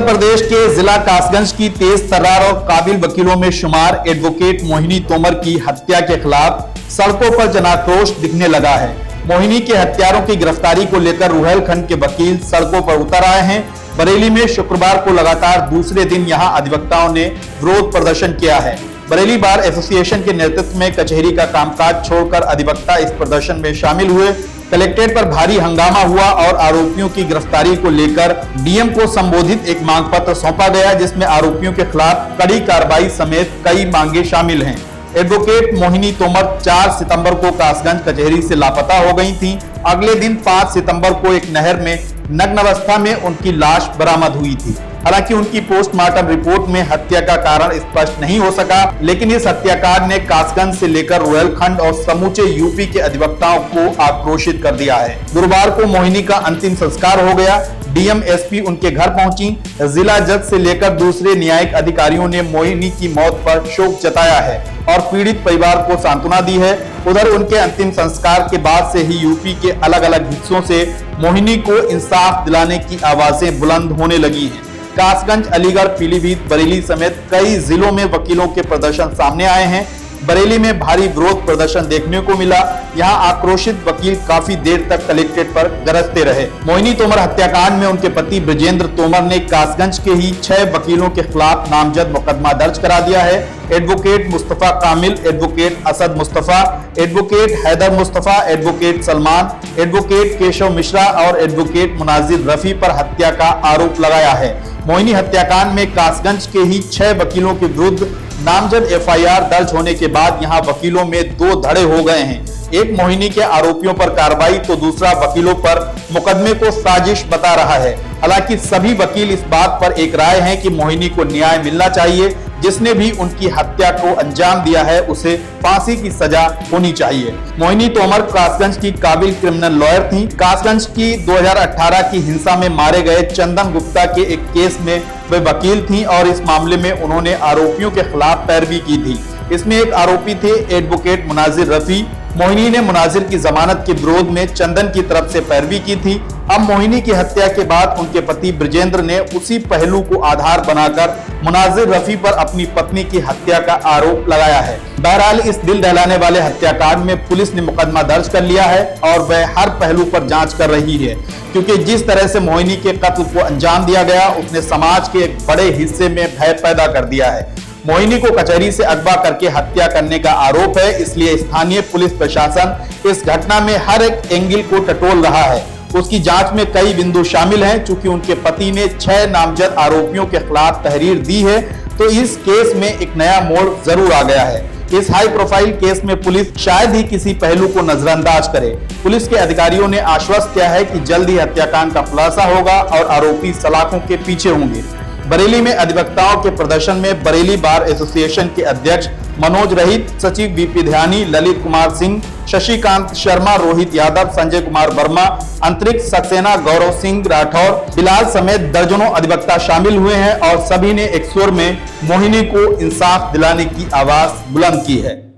प्रदेश के जिला कासगंज की तेज तर्रार और काबिल वकीलों में शुमार एडवोकेट मोहिनी तोमर की हत्या के खिलाफ सड़कों पर जनाक्रोश दिखने लगा है। मोहिनी के हत्यारों की गिरफ्तारी को लेकर रुहेलखंड के वकील सड़कों पर उतर आए हैं। बरेली में शुक्रवार को लगातार दूसरे दिन यहां अधिवक्ताओं ने विरोध प्रदर्शन किया है। बरेली बार एसोसिएशन के नेतृत्व में कचहरी का कामकाज छोड़कर अधिवक्ता इस प्रदर्शन में शामिल हुए। कलेक्ट्रेट पर भारी हंगामा हुआ और आरोपियों की गिरफ्तारी को लेकर डीएम को संबोधित एक मांग पत्र सौंपा गया, जिसमें आरोपियों के खिलाफ कड़ी कार्रवाई समेत कई मांगे शामिल हैं। एडवोकेट मोहिनी तोमर 4 सितंबर को कासगंज कचहरी से लापता हो गई थीं। अगले दिन 5 सितंबर को एक नहर में नग्न अवस्था में उनकी लाश बरामद हुई थी। हालांकि उनकी पोस्टमार्टम रिपोर्ट में हत्या का कारण स्पष्ट नहीं हो सका, लेकिन इस हत्याकांड ने कासगंज से लेकर रुहेलखंड और समूचे यूपी के अधिवक्ताओं को आक्रोशित कर दिया है। गुरुवार को मोहिनी का अंतिम संस्कार हो गया। डीएम, एसपी उनके घर पहुंची। जिला जज से लेकर दूसरे न्यायिक अधिकारियों ने मोहिनी की मौत पर शोक जताया है और पीड़ित परिवार को सांत्वना दी है। उधर उनके अंतिम संस्कार के बाद से ही यूपी के अलग अलग हिस्सों से मोहिनी को इंसाफ दिलाने की आवाजें बुलंद होने लगी हैं। कासगंज, अलीगढ़, पीलीभीत, बरेली समेत कई जिलों में वकीलों के प्रदर्शन सामने आए हैं। बरेली में भारी विरोध प्रदर्शन देखने को मिला। यहां आक्रोशित वकील काफी देर तक कलेक्ट्रेट पर गरजते रहे। मोहिनी तोमर हत्याकांड में उनके पति ब्रजेंद्र तोमर ने कासगंज के ही 6 वकीलों के खिलाफ नामजद मुकदमा दर्ज करा दिया है। Advocate Mustafa Kamil, advocate Asad Mustafa, advocate Haider Mustafa, advocate Salman, advocate Keshav Mishra और एडवोकेट मुनाजिर रफी पर हत्या का आरोप लगाया है। मोहिनी हत्याकांड में कासगंज के ही 6 वकीलों के विरुद्ध नामजद एफआईआर दर्ज होने के बाद यहां वकीलों में 2 धड़े हो गए हैं। एक मोहिनी के आरोपियों पर कार्रवाई तो दूसरा वकीलों पर मुकदमे को साजिश बता रहा है। हालांकि सभी वकील इस बात पर एक राय हैं कि मोहिनी को न्याय मिलना चाहिए। जिसने भी उनकी हत्या को अंजाम दिया है उसे फांसी की सजा होनी चाहिए। मोहिनी तोमर कासगंज की काबिल क्रिमिनल लॉयर थी। कासगंज की 2018 की हिंसा में मारे गए चंदन गुप्ता के एक केस में वे वकील थी और इस मामले में उन्होंने आरोपियों के खिलाफ पैरवी की थी। इसमें एक आरोपी थे एडवोकेट मुनाजिर रफी। मोहिनी ने मुनाजिर की जमानत के विरोध में चंदन की तरफ से पैरवी की थी। अब मोहिनी की हत्या के बाद उनके पति ब्रजेंद्र ने उसी पहलू को आधार बनाकर मुनाजिर रफी पर अपनी पत्नी की हत्या का आरोप लगाया है। बहरहाल इस दिल दहलाने वाले हत्याकांड में पुलिस ने मुकदमा दर्ज कर लिया है और वह हर पहलू पर जांच कर रही है, क्योंकि जिस तरह से मोहिनी के कत्ल को अंजाम दिया गया उसने समाज के एक बड़े हिस्से में भय पैदा कर दिया है। मोहिनी को कचहरी से अगवा करके हत्या करने का आरोप है, इसलिए स्थानीय पुलिस प्रशासन इस घटना में हर एक एंगल को टटोल रहा है। उसकी जांच में कई बिंदु शामिल हैं। चूंकि उनके पति ने 6 नामजद आरोपियों के खिलाफ तहरीर दी है, तो इस केस में एक नया मोड़ जरूर आ गया है। इस हाई प्रोफाइल केस में पुलिस शायद ही किसी पहलू को नजरअंदाज करे। पुलिस के अधिकारियों ने आश्वस्त किया है कि जल्द ही हत्याकांड का खुलासा होगा और आरोपी सलाखों के पीछे होंगे। बरेली में अधिवक्ताओं के प्रदर्शन में बरेली बार एसोसिएशन के अध्यक्ष मनोज रहित, सचिव बीपी ध्यानी, ललित कुमार सिंह, शशिकांत शर्मा, रोहित यादव, संजय कुमार वर्मा, अंतरिक्ष सक्सेना, गौरव सिंह राठौर, बिलाल समेत दर्जनों अधिवक्ता शामिल हुए हैं और सभी ने एक सुर में मोहिनी को इंसाफ दिलाने की आवाज बुलंद की है।